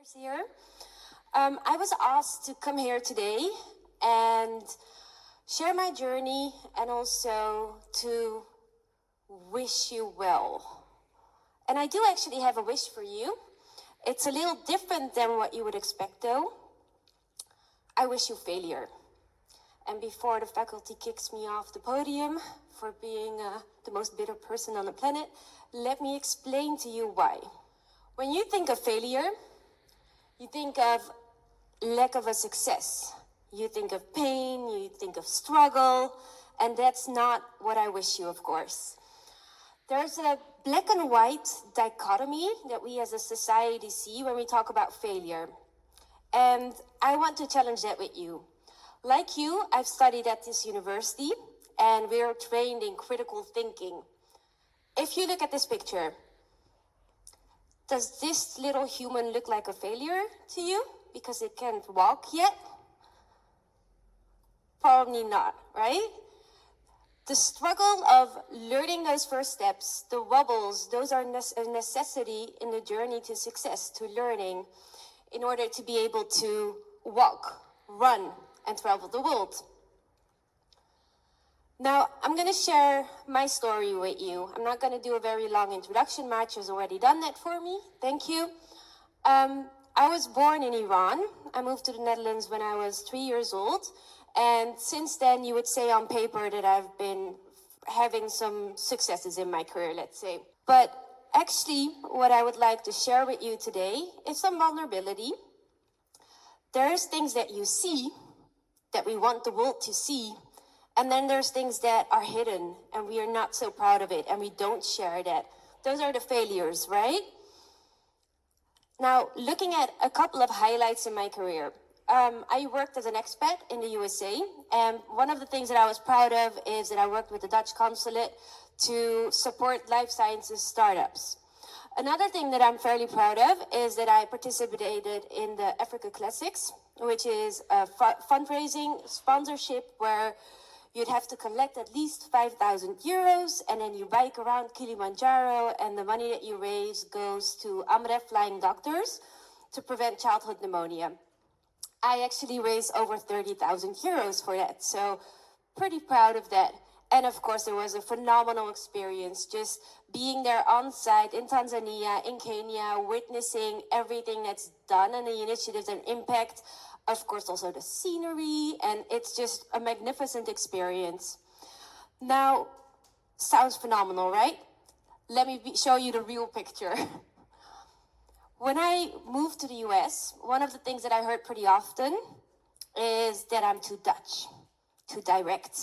speakers here. I was asked to come here today and share my journey and also to wish you well. And I do actually have a wish for you. It's a little different than what you would expect though. I wish you failure. And before the faculty kicks me off the podium for being the most bitter person on the planet, let me explain to you why. When you think of failure, you think of lack of a success. You think of pain, you think of struggle, and that's not what I wish you, of course. There's a black and white dichotomy that we as a society see when we talk about failure. And I want to challenge that with you. Like you, I've studied at this university, and we're trained in critical thinking. If you look at this picture, does this little human look like a failure to you because it can't walk yet? Probably not, right? The struggle of learning those first steps, the wobbles, those are a necessity in the journey to success, to learning, in order to be able to walk, run, and travel the world. Now, I'm going to share my story with you. I'm not going to do a very long introduction. March has already done that for me. Thank you. I was born in Iran. I moved to the Netherlands when I was 3 years old. And since then, you would say on paper that I've been having some successes in my career, let's say. But actually, what I would like to share with you today is some vulnerability. There's things that you see that we want the world to see. And then there's things that are hidden and we are not so proud of it and we don't share that. Those are the failures, right? Now, looking at a couple of highlights in my career. I worked as an expat in the USA, and one of the things that I was proud of is that I worked with the Dutch consulate to support life sciences startups. Another thing that I'm fairly proud of is that I participated in the Africa Classics, which is a fundraising sponsorship where you'd have to collect at least 5,000 euros and then you bike around Kilimanjaro and the money that you raise goes to AMREF flying doctors to prevent childhood pneumonia. I actually raised over 30,000 euros for that, so pretty proud of that. And of course, it was a phenomenal experience just being there on site in Tanzania, in Kenya, witnessing everything that's done and the initiatives and impact. Of course, also the scenery, and it's just a magnificent experience. Now, sounds phenomenal, right? Let me show you the real picture. When I moved to the US, one of the things that I heard pretty often is that I'm too Dutch, too direct.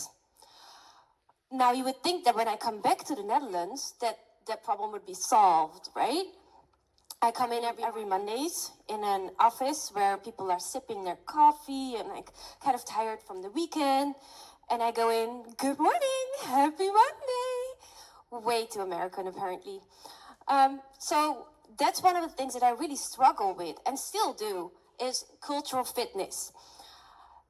Now, you would think that when I come back to the Netherlands, that problem would be solved, right? I come in every Mondays in an office where people are sipping their coffee and like kind of tired from the weekend. And I go in, good morning, happy Monday. Way too American, apparently. So that's one of the things that I really struggle with and still do is cultural fitness.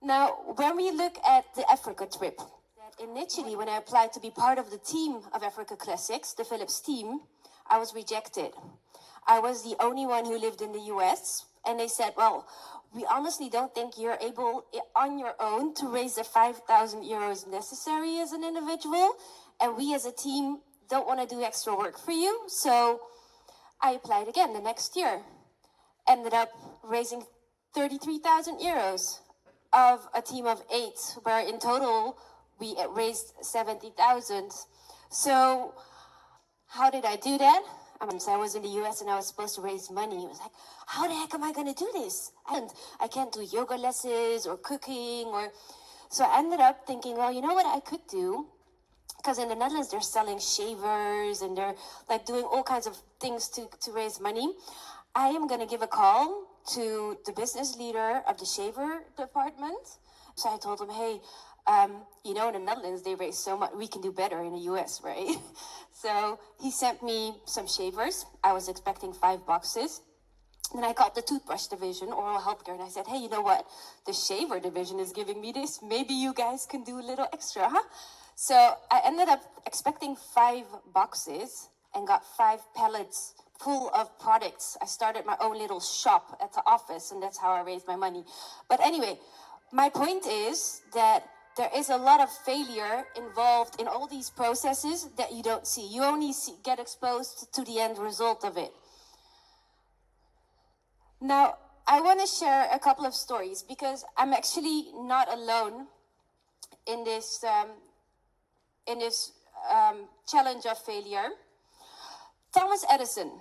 Now, when we look at the Africa trip, that initially when I applied to be part of the team of Africa Classics, the Philips team, I was rejected. I was the only one who lived in the US, and they said, well, we honestly don't think you're able on your own to raise the 5,000 euros necessary as an individual, and we as a team don't want to do extra work for you. So I applied again the next year, ended up raising 33,000 euros of a team of 8, where in total we raised 70,000. So how did I do that? So I was in the US and I was supposed to raise money. It was like, how the heck am I going to do this? And I can't do yoga lessons or cooking so I ended up thinking, well, you know what I could do? Because in the Netherlands, they're selling shavers and they're like doing all kinds of things to raise money. I am going to give a call to the business leader of the shaver department. So I told him, hey, you know, in the Netherlands, they raise so much. We can do better in the US, right? So he sent me some shavers. I was expecting 5 boxes. Then I called the toothbrush division, oral healthcare, and I said, hey, you know what? The shaver division is giving me this. Maybe you guys can do a little extra, huh? So I ended up expecting 5 boxes and got 5 pallets full of products. I started my own little shop at the office, and that's how I raised my money. But anyway, my point is that there is a lot of failure involved in all these processes that you don't see. You only get exposed to the end result of it. Now, I want to share a couple of stories because I'm actually not alone in this challenge of failure. Thomas Edison,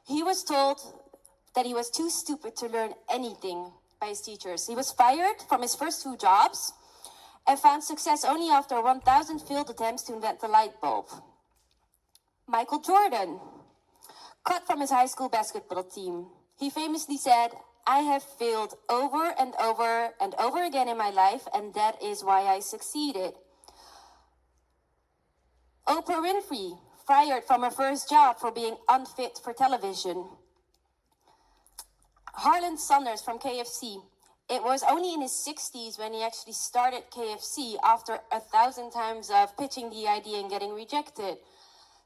he was told that he was too stupid to learn anything by his teachers. He was fired from his first 2 jobs and found success only after 1,000 failed attempts to invent the light bulb. Michael Jordan, cut from his high school basketball team. He famously said, "I have failed over and over and over again in my life, and that is why I succeeded." Oprah Winfrey, fired from her first job for being unfit for television. Harlan Sanders from KFC. It was only in his 60s when he actually started KFC after 1,000 times of pitching the idea and getting rejected.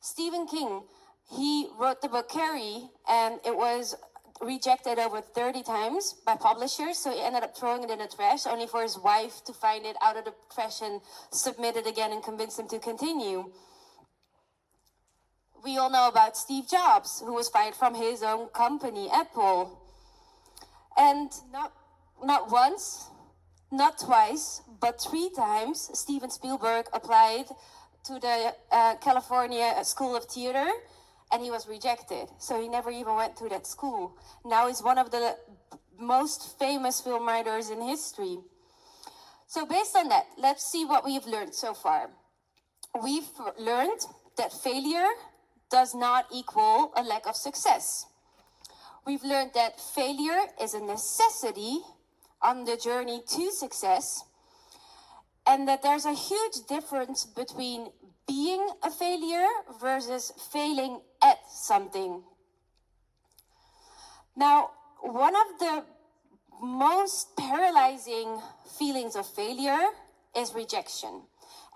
Stephen King, he wrote the book Carrie, and it was rejected over 30 times by publishers, so he ended up throwing it in the trash, only for his wife to find it out of the trash and submit it again and convince him to continue. We all know about Steve Jobs, who was fired from his own company, Apple. And not once, not twice, but 3 times, Steven Spielberg applied to the California School of Theater, and he was rejected. So he never even went to that school. Now he's one of the most famous film writers in history. So based on that, let's see what we've learned so far. We've learned that failure does not equal a lack of success. We've learned that failure is a necessity on the journey to success, and that there's a huge difference between being a failure versus failing at something. Now, one of the most paralyzing feelings of failure is rejection.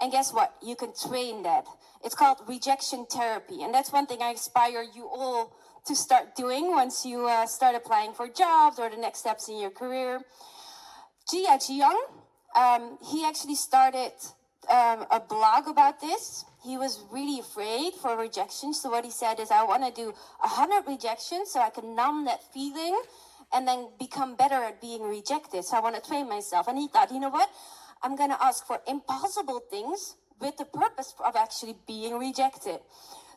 And guess what? You can train that. It's called rejection therapy. And that's one thing I inspire you all to start doing once you start applying for jobs or the next steps in your career. Jia Jiang, he actually started a blog about this. He was really afraid for rejection. So what he said is, I want to do 100 rejections so I can numb that feeling and then become better at being rejected. So I want to train myself. And he thought, you know what? I'm going to ask for impossible things with the purpose of actually being rejected.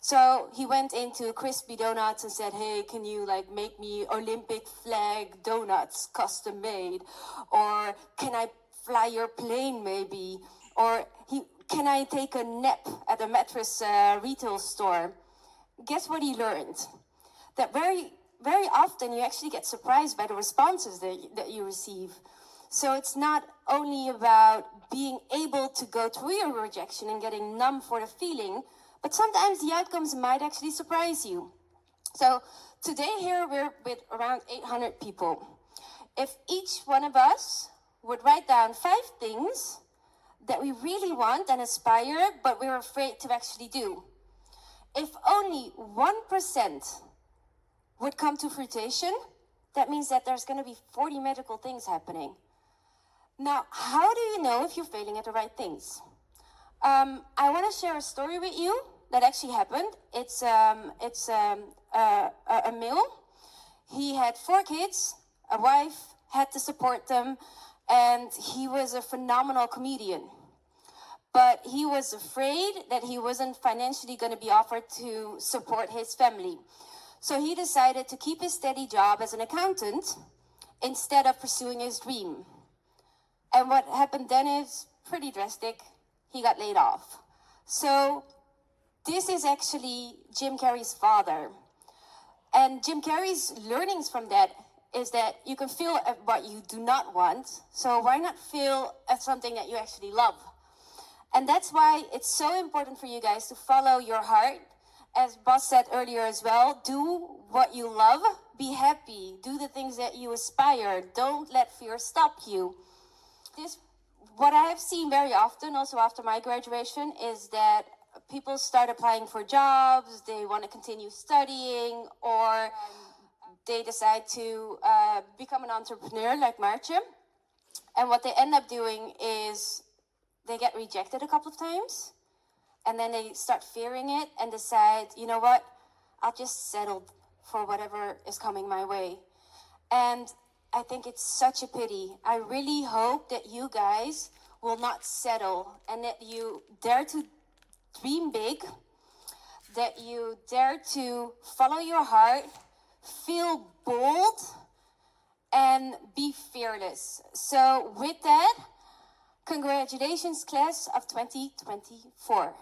So he went into Crispy Donuts and said, hey, can you like make me Olympic flag donuts custom made? Or can I fly your plane maybe? Or can I take a nap at a mattress retail store? Guess what he learned? That very, very often you actually get surprised by the responses that you receive. So it's not only about being able to go through your rejection and getting numb for the feeling, but sometimes the outcomes might actually surprise you. So today here we're with around 800 people. If each one of us would write down 5 things that we really want and aspire, but we're afraid to actually do. If only 1% would come to fruition, that means that there's going to be 40 medical things happening. Now, how do you know if you're failing at the right things? I want to share a story with you that actually happened. It's a male. He had 4 kids, a wife, had to support them, and he was a phenomenal comedian. But he was afraid that he wasn't financially going to be offered to support his family. So he decided to keep his steady job as an accountant instead of pursuing his dream. And what happened then is pretty drastic. He got laid off. So this is actually Jim Carrey's father. And Jim Carrey's learnings from that is that you can fail at what you do not want. So why not fail at something that you actually love? And that's why it's so important for you guys to follow your heart. As Boss said earlier as well, do what you love, be happy, do the things that you aspire. Don't let fear stop you. What I have seen very often, also after my graduation, is that people start applying for jobs, they want to continue studying, or they decide to become an entrepreneur like Maartje. And what they end up doing is they get rejected a couple of times, and then they start fearing it and decide, you know what, I'll just settle for whatever is coming my way. And I think it's such a pity. I really hope that you guys will not settle, and that you dare to dream big, that you dare to follow your heart, feel bold, and be fearless. So with that, congratulations, class of 2024.